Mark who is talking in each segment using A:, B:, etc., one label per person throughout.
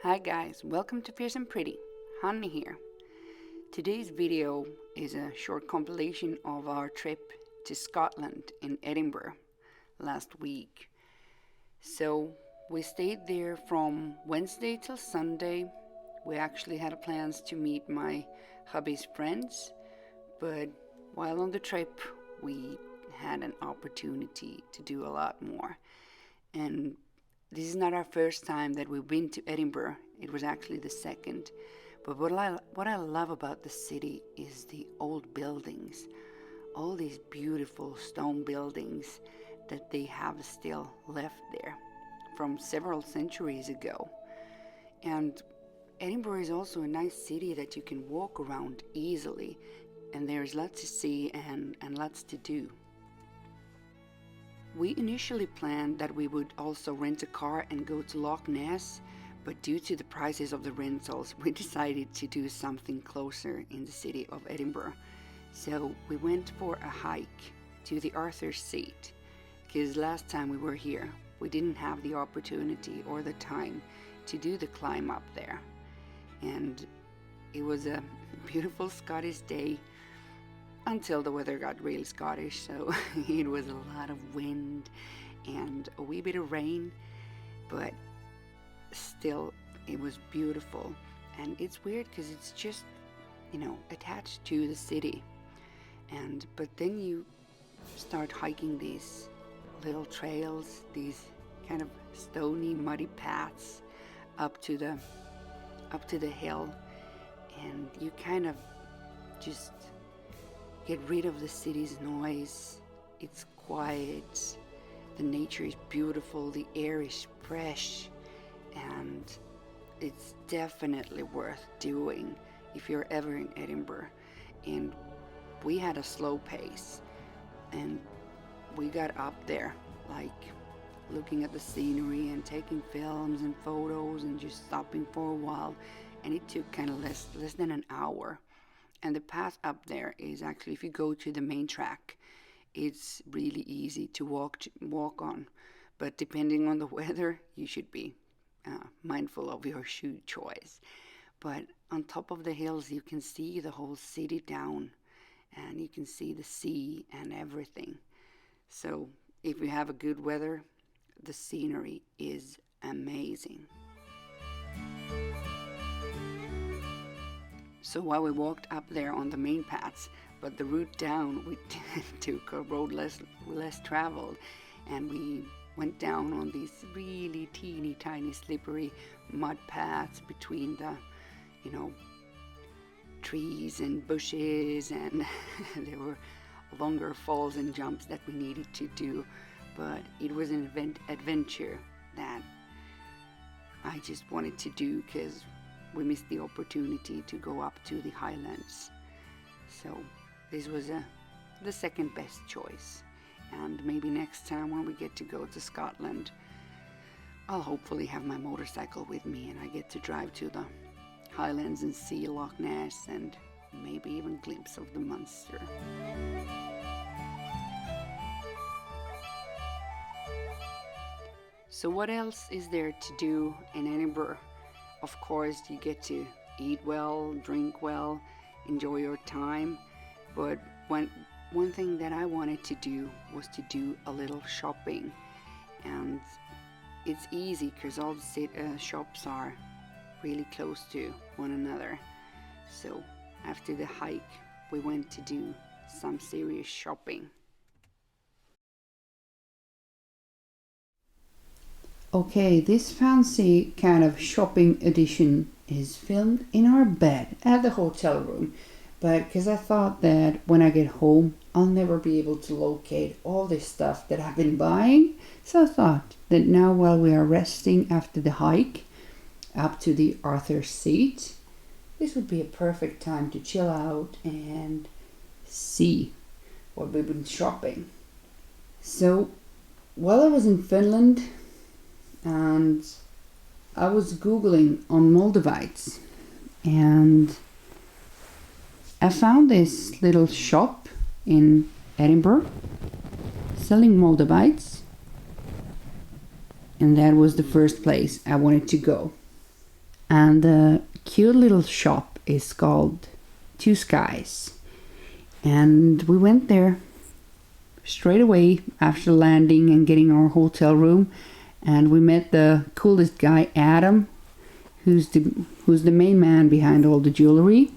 A: Hi guys, welcome to Fierce and Pretty. Hanni here. Today's video is a short compilation of our trip to Scotland in Edinburgh last week. So we stayed there from Wednesday till Sunday. We actually had plans to meet my hubby's friends, but while on the trip we had an opportunity to do a lot more. And this is not our first time that we've been to Edinburgh. It was actually the second. But what I love about the city is the old buildings. All these beautiful stone buildings that they have still left there from several centuries ago. And Edinburgh is also a nice city that you can walk around easily. And there's lots to see and lots to do. We initially planned that we would also rent a car and go to Loch Ness, but due to the prices of the rentals, we decided to do something closer in the city of Edinburgh. So we went for a hike to the Arthur's Seat, because last time we were here, we didn't have the opportunity or the time to do the climb up there. And it was a beautiful Scottish day, until the weather got really Scottish, so it was a lot of wind and a wee bit of rain, but still it was beautiful. And it's weird because it's just, attached to the city. But then you start hiking these little trails, these kind of stony, muddy paths up to the hill, and you kind of just get rid of the city's noise. It's quiet, the nature is beautiful, the air is fresh, and it's definitely worth doing if you're ever in Edinburgh. And we had a slow pace, and we got up there like looking at the scenery and taking films and photos and just stopping for a while, and it took kind of less than an hour. And the path up there is actually, if you go to the main track, it's really easy to walk on. But depending on the weather, you should be mindful of your shoe choice. But on top of the hills, you can see the whole city down, and you can see the sea and everything. So if you have a good weather, the scenery is amazing. So while we walked up there on the main paths, but the route down, we took a road less traveled, and we went down on these really teeny tiny slippery mud paths between the, trees and bushes, and there were longer falls and jumps that we needed to do, but it was an adventure that I just wanted to do because we missed the opportunity to go up to the Highlands. So this was the second best choice. And maybe next time when we get to go to Scotland, I'll hopefully have my motorcycle with me and I get to drive to the Highlands and see Loch Ness and maybe even a glimpse of the Munster. So what else is there to do in Edinburgh? Of course, you get to eat well, drink well, enjoy your time. But one thing that I wanted to do was to do a little shopping. And it's easy because all the shops are really close to one another. So after the hike, we went to do some serious shopping. Okay, this fancy kind of shopping edition is filmed in our bed at the hotel room, but because I thought that when I get home I'll never be able to locate all this stuff that I've been buying, so I thought that now while we are resting after the hike up to the Arthur's Seat, this would be a perfect time to chill out and see what we've been shopping. So while I was in Finland, and I was Googling on Moldavites, and I found this little shop in Edinburgh selling Moldavites, and that was the first place I wanted to go. And the cute little shop is called Two Skies. And we went there straight away after landing and getting our hotel room. And we met the coolest guy, Adam, who's the main man behind all the jewelry.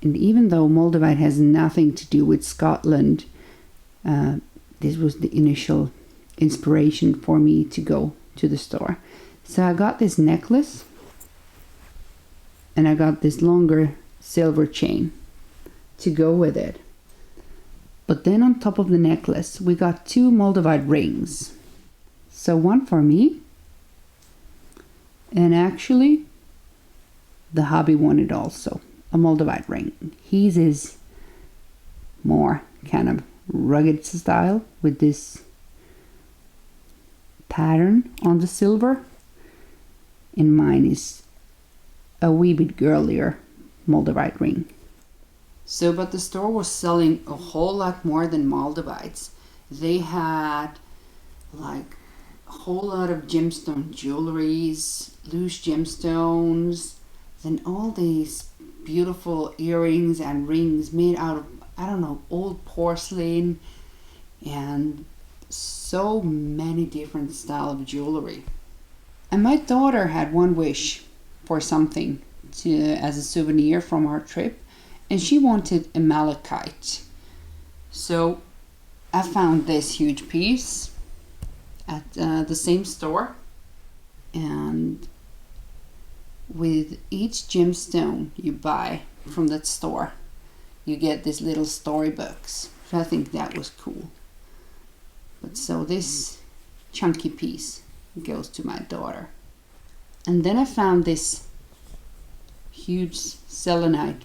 A: And even though Moldavite has nothing to do with Scotland, this was the initial inspiration for me to go to the store. So I got this necklace and I got this longer silver chain to go with it. But then on top of the necklace, we got 2 Moldavite rings. So one for me, and actually the hubby wanted also a Moldavite ring. His is more kind of rugged style with this pattern on the silver, and mine is a wee bit girlier Moldavite ring. So, but the store was selling a whole lot more than Moldavites. They had like a whole lot of gemstone jewelries, loose gemstones, then all these beautiful earrings and rings made out of, I don't know, old porcelain, and so many different style of jewelry. And my daughter had one wish for something as a souvenir from our trip, and she wanted a malachite. So I found this huge piece at the same store, and with each gemstone you buy from that store, you get these little storybooks. So I think that was cool. But so this chunky piece goes to my daughter. And then I found this huge selenite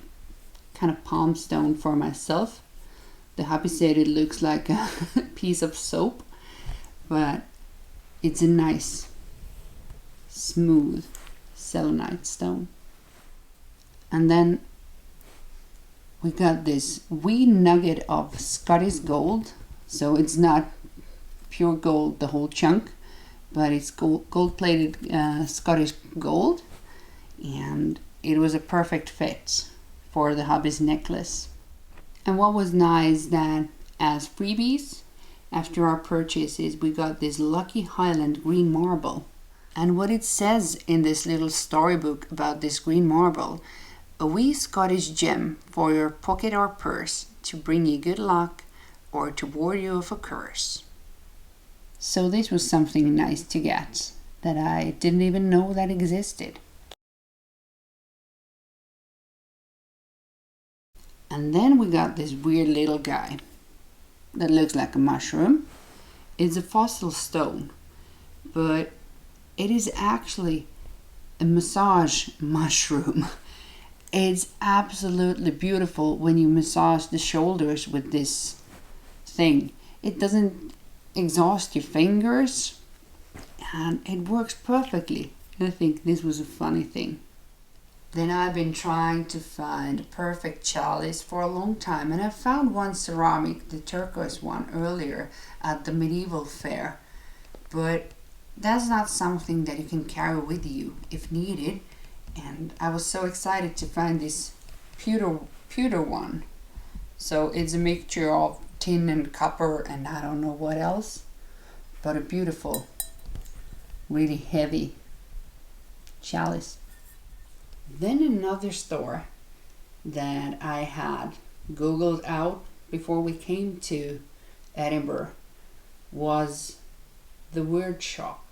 A: kind of palm stone for myself. The hubby said it looks like a piece of soap, but it's a nice, smooth selenite stone. And then we got this wee nugget of Scottish gold. So it's not pure gold, the whole chunk, but it's gold-plated Scottish gold, and it was a perfect fit for the hubby's necklace. And what was nice that as freebies after our purchases, we got this Lucky Highland green marble. And what it says in this little storybook about this green marble: a wee Scottish gem for your pocket or purse to bring you good luck or to ward you off a curse. So this was something nice to get that I didn't even know that existed. And then we got this weird little guy that looks like a mushroom. It's a fossil stone, but it is actually a massage mushroom. It's absolutely beautiful when you massage the shoulders with this thing. It doesn't exhaust your fingers and it works perfectly. I think this was a funny thing. Then I've been trying to find a perfect chalice for a long time, and I found one ceramic, the turquoise one, earlier at the medieval fair. But that's not something that you can carry with you if needed. And I was so excited to find this pewter one. So it's a mixture of tin and copper and I don't know what else, but a beautiful, really heavy chalice. Then another store that I had googled out before we came to Edinburgh was the Word Shop.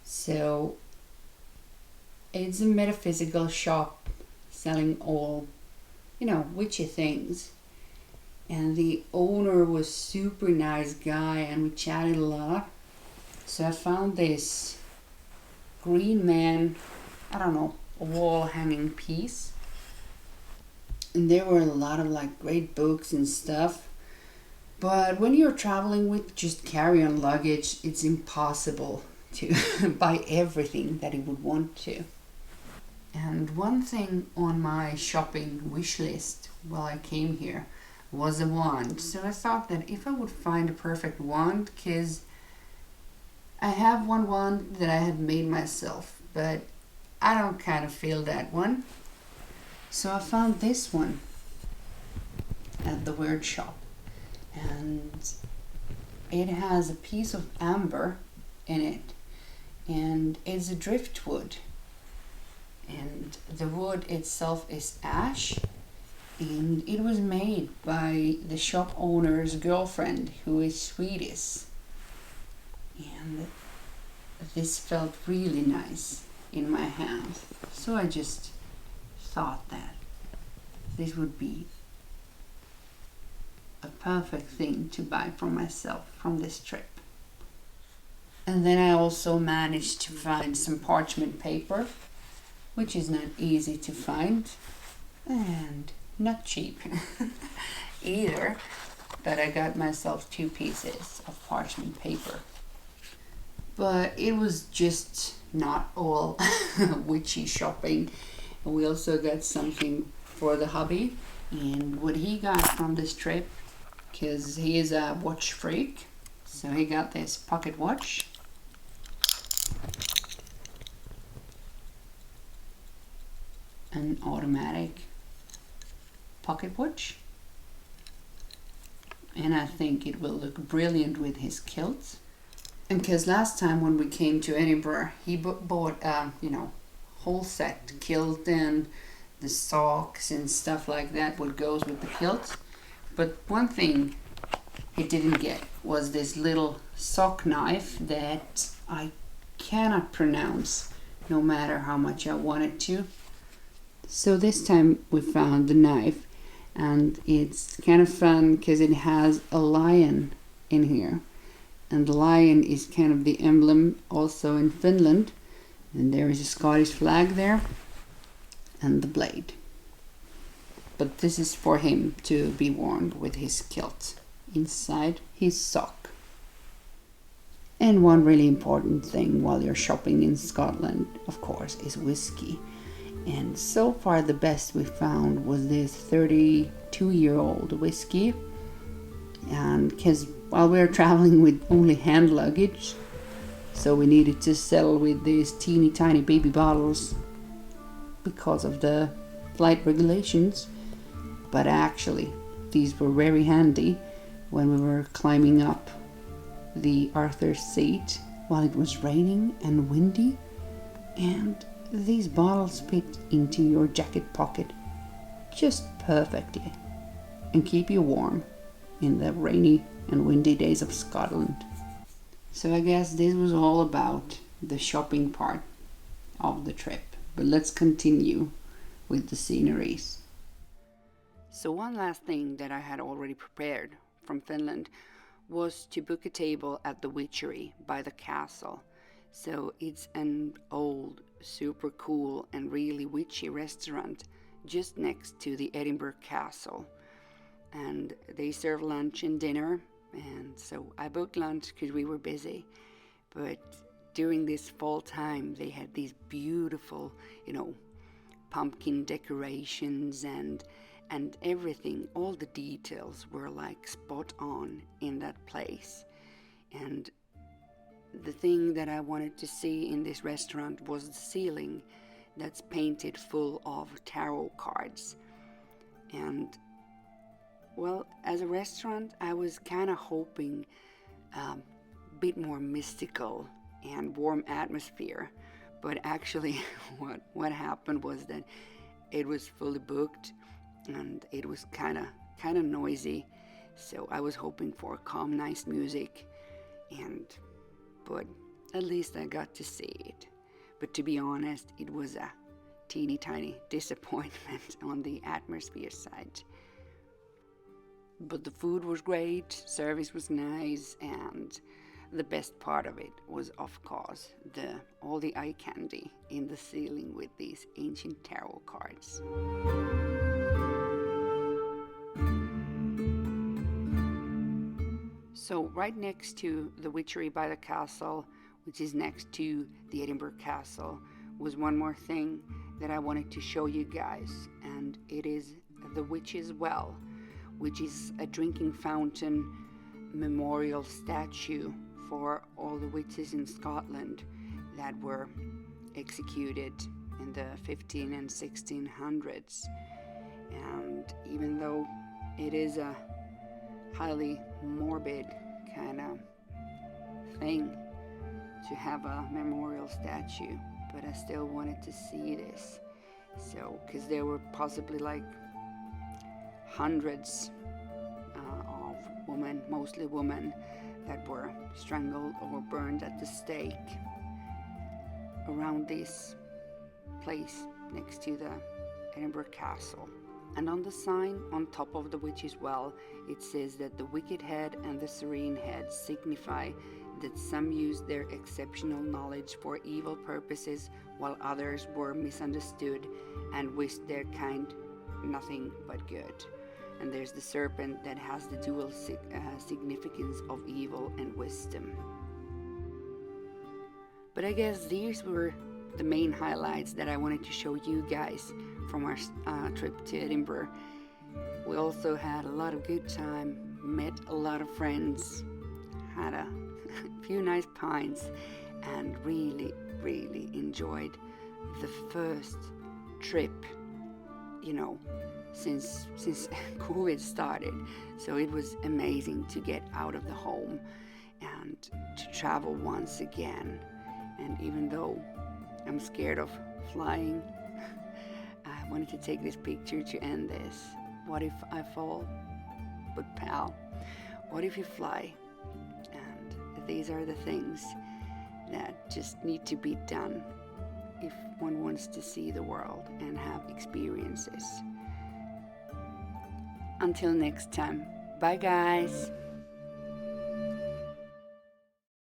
A: So it's a metaphysical shop selling all, witchy things. And the owner was super nice guy and we chatted a lot. So I found this green man, I don't know, a wall hanging piece. And there were a lot of great books and stuff. But when you're traveling with just carry-on luggage, it's impossible to buy everything that you would want to. And one thing on my shopping wish list while I came here was a wand. So I thought that if I would find a perfect wand, because I have one wand that I had made myself, but I don't kind of feel that one. So I found this one at the weird shop, and it has a piece of amber in it, and it's a driftwood, and the wood itself is ash, and it was made by the shop owner's girlfriend, who is Swedish. And this felt really nice in my hand, so I just thought that this would be a perfect thing to buy for myself from this trip. And then I also managed to find some parchment paper, which is not easy to find and not cheap either, but I got myself 2 pieces of parchment paper. But it was just not all witchy shopping. We also got something for the hubby, and what he got from this trip, because he is a watch freak, so he got this pocket watch. An automatic pocket watch, and I think it will look brilliant with his kilt. And because last time when we came to Edinburgh, he bought a whole set kilt and the socks and stuff like that, what goes with the kilt. But one thing he didn't get was this little sock knife that I cannot pronounce, no matter how much I wanted to. So this time we found the knife, and it's kind of fun because it has a lion in here, and the lion is kind of the emblem also in Finland, and there is a Scottish flag there, and the blade. But this is for him to be worn with his kilt inside his sock. And one really important thing while you're shopping in Scotland, of course, is whiskey. And so far the best we found was this 32-year-old whiskey. And because while we were traveling with only hand luggage, so we needed to settle with these teeny tiny baby bottles because of the flight regulations. But actually, these were very handy when we were climbing up the Arthur's seat while it was raining and windy. And these bottles fit into your jacket pocket just perfectly and keep you warm in the rainy and windy days of Scotland. So I guess this was all about the shopping part of the trip. But let's continue with the sceneries. So one last thing that I had already prepared from Finland was to book a table at the Witchery by the castle. So it's an old, super cool and really witchy restaurant just next to the Edinburgh Castle. And they serve lunch and dinner, and so I booked lunch because we were busy. But during this fall time, they had these beautiful, pumpkin decorations and everything. All the details were like spot on in that place. And the thing that I wanted to see in this restaurant was the ceiling that's painted full of tarot cards. And well, as a restaurant, I was kind of hoping a bit more mystical and warm atmosphere. But actually, what happened was that it was fully booked and it was kind of noisy. So I was hoping for calm, nice music, but at least I got to see it. But to be honest, it was a teeny tiny disappointment on the atmosphere side. But the food was great, service was nice, and the best part of it was, of course, all the eye candy in the ceiling with these ancient tarot cards. So right next to the Witchery by the castle, which is next to the Edinburgh Castle, was one more thing that I wanted to show you guys, and it is the Witch's Well, which is a drinking fountain memorial statue for all the witches in Scotland that were executed in the 15 and 1600s. And even though it is a highly morbid kind of thing to have a memorial statue, but I still wanted to see this. So, because there were possibly like hundreds of women, mostly women, that were strangled or burned at the stake around this place next to the Edinburgh Castle. And on the sign on top of the witch's well, it says that the wicked head and the serene head signify that some used their exceptional knowledge for evil purposes, while others were misunderstood and wished their kind nothing but good. And there's the serpent that has the dual significance of evil and wisdom. But I guess these were the main highlights that I wanted to show you guys from our trip to Edinburgh. We also had a lot of good time, met a lot of friends, had a few nice pints, and really enjoyed the first trip, since COVID started. So it was amazing to get out of the home and to travel once again. And even though I'm scared of flying, I wanted to take this picture to end this. What if I fall? But pal, what if you fly? And these are the things that just need to be done if one wants to see the world and have experiences. Until next time, bye guys.